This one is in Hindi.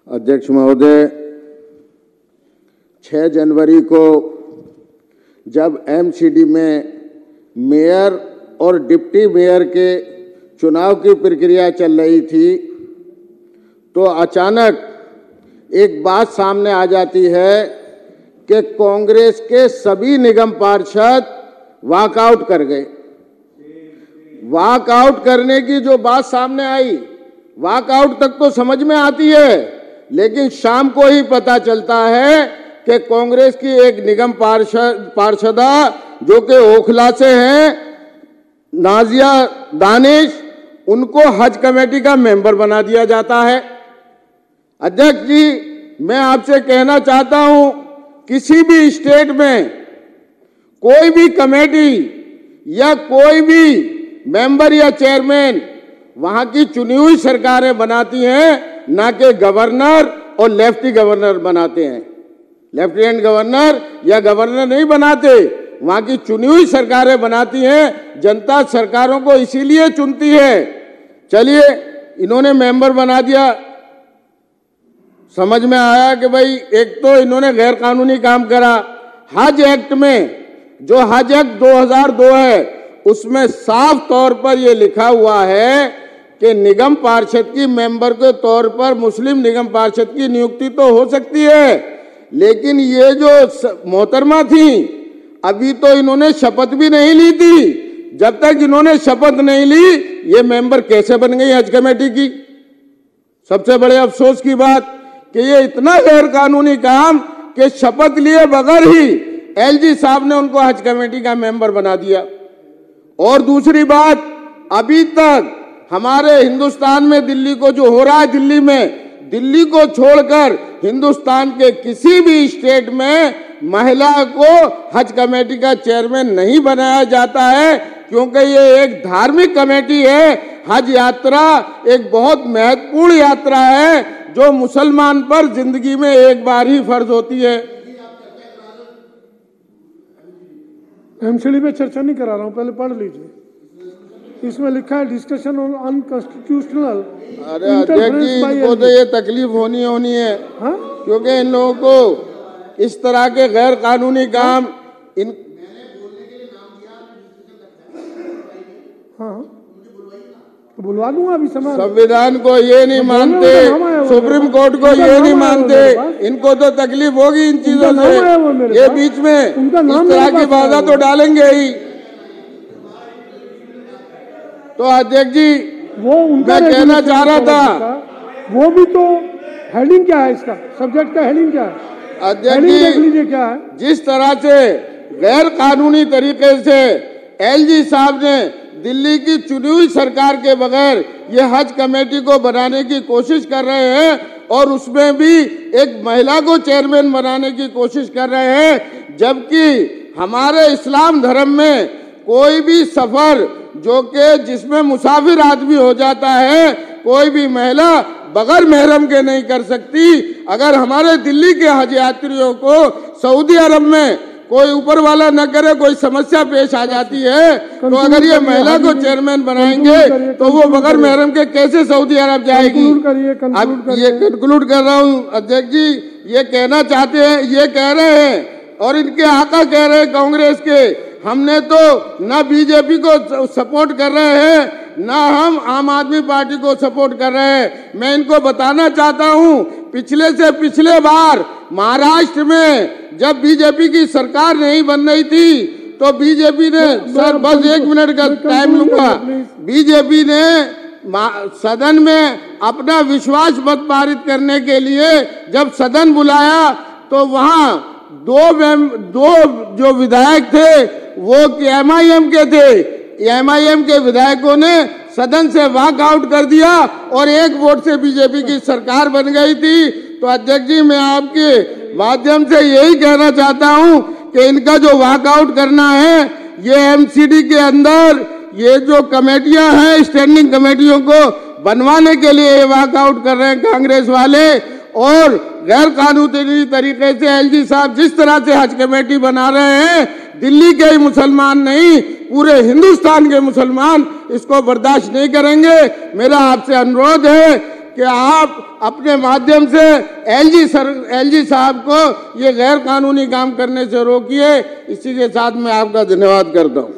अध्यक्ष महोदय, 6 जनवरी को जब एमसीडी में मेयर और डिप्टी मेयर के चुनाव की प्रक्रिया चल रही थी तो अचानक एक बात सामने आ जाती है कि कांग्रेस के सभी निगम पार्षद वॉकआउट कर गए। वॉकआउट करने की जो बात सामने आई, वॉकआउट तक तो समझ में आती है, लेकिन शाम को ही पता चलता है कि कांग्रेस की एक निगम पार्षदा जो कि ओखला से हैं, नाजिया दानिश, उनको हज कमेटी का मेंबर बना दिया जाता है। अध्यक्ष जी, मैं आपसे कहना चाहता हूं, किसी भी स्टेट में कोई भी कमेटी या कोई भी मेंबर या चेयरमैन वहां की चुनी हुई सरकारें बनाती हैं, ना कि गवर्नर और लेफ्टी गवर्नर बनाते हैं। लेफ्टिनेंट गवर्नर या गवर्नर नहीं बनाते, वहां की चुनी हुई सरकारें बनाती हैं। जनता सरकारों को इसीलिए चुनती है। चलिए, इन्होंने मेंबर बना दिया, समझ में आया कि भाई एक तो इन्होंने गैर कानूनी काम करा। हज एक्ट में, जो हज एक्ट 2002 है, उसमें साफ तौर पर यह लिखा हुआ है कि निगम पार्षद की मेंबर के तौर पर मुस्लिम निगम पार्षद की नियुक्ति तो हो सकती है, लेकिन ये जो मोहतरमा थी, अभी तो इन्होंने शपथ भी नहीं ली थी। जब तक इन्होंने शपथ नहीं ली, ये मेंबर कैसे बन गई हज कमेटी की? सबसे बड़े अफसोस की बात कि ये इतना गैर कानूनी काम कि शपथ लिए बगैर ही एलजी साहब ने उनको हज कमेटी का मेंबर बना दिया। और दूसरी बात, अभी तक हमारे हिंदुस्तान में दिल्ली को जो हो रहा है, दिल्ली को छोड़कर हिंदुस्तान के किसी भी स्टेट में महिला को हज कमेटी का चेयरमैन नहीं बनाया जाता है, क्योंकि ये एक धार्मिक कमेटी है। हज यात्रा एक बहुत महत्वपूर्ण यात्रा है जो मुसलमान पर जिंदगी में एक बार ही फर्ज होती है। एमसीडी पे चर्चा नहीं करा रहा हूँ, पहले पढ़ लीजिए। इसमें लिखा है डिस्कशन ऑन अनकॉन्स्टिट्यूशनल। अरे अध्यक्ष जी, इनको तो ये तकलीफ होनी है, हाँ? क्योंकि इन लोगों को इस तरह के गैर कानूनी काम इन हाँ तो बुलवा दूंगा अभी समय। संविधान को ये नहीं मानते, सुप्रीम कोर्ट को ये नहीं मानते, इनको तो तकलीफ होगी इन चीजों से। ये बीच में इस तरह की बाधा तो डालेंगे ही। तो अध्यक्ष जी, वो उनका मैं कहना चाह रहा था, वो भी तो हेडिंग क्या है इसका, सब्जेक्ट का हेडिंग क्या है? अध्यक्ष जी, देख लीजिए क्या है। जिस तरह से गैर कानूनी तरीके से एलजी साहब ने दिल्ली की चुनी हुई सरकार के बगैर ये हज कमेटी को बनाने की कोशिश कर रहे हैं, और उसमें भी एक महिला को चेयरमैन बनाने की कोशिश कर रहे हैं, जबकि हमारे इस्लाम धर्म में कोई भी सफर जो कि जिसमें मुसाफिर आदमी हो जाता है, कोई भी महिला बगैर महरम के नहीं कर सकती। अगर हमारे दिल्ली के हज यात्रियों को सऊदी अरब में कोई ऊपर वाला न करे, कोई समस्या पेश आ जाती है, तो अगर ये महिला को चेयरमैन बनाएंगे तो वो बगैर महरम के कैसे सऊदी अरब जाएगी? अब ये कंक्लूड कर रहा हूँ अध्यक्ष जी, ये कहना चाहते हैं, ये कह रहे हैं और इनके आका कह रहे हैं कांग्रेस के, हमने तो ना बीजेपी को सपोर्ट कर रहे हैं, ना हम आम आदमी पार्टी को सपोर्ट कर रहे हैं। मैं इनको बताना चाहता हूं, पिछले से पिछले बार महाराष्ट्र में जब बीजेपी की सरकार नहीं बन रही थी तो बीजेपी ने, सर बस 1 मिनट का टाइम लूंगा, बीजेपी ने सदन में अपना विश्वास मत पारित करने के लिए जब सदन बुलाया तो वहां दो जो विधायक थे वो एमआईएम के थे। एमआईएम के विधायकों ने सदन से वॉकआउट कर दिया और 1 वोट से बीजेपी की सरकार बन गई थी। तो अध्यक्ष जी, मैं आपके माध्यम से यही कहना चाहता हूं कि इनका जो वॉकआउट करना है, ये एमसीडी के अंदर ये जो कमेटियां हैं, स्टैंडिंग कमेटियों को बनवाने के लिए वॉकआउट कर रहे हैं कांग्रेस वाले। और गैर कानूनी तरीके से एलजी साहब जिस तरह से हज कमेटी बना रहे हैं, दिल्ली के ही मुसलमान नहीं, पूरे हिंदुस्तान के मुसलमान इसको बर्दाश्त नहीं करेंगे। मेरा आपसे अनुरोध है कि आप अपने माध्यम से एलजी साहब को ये गैर कानूनी काम करने से रोकिए। इसी के साथ मैं आपका धन्यवाद करता हूँ।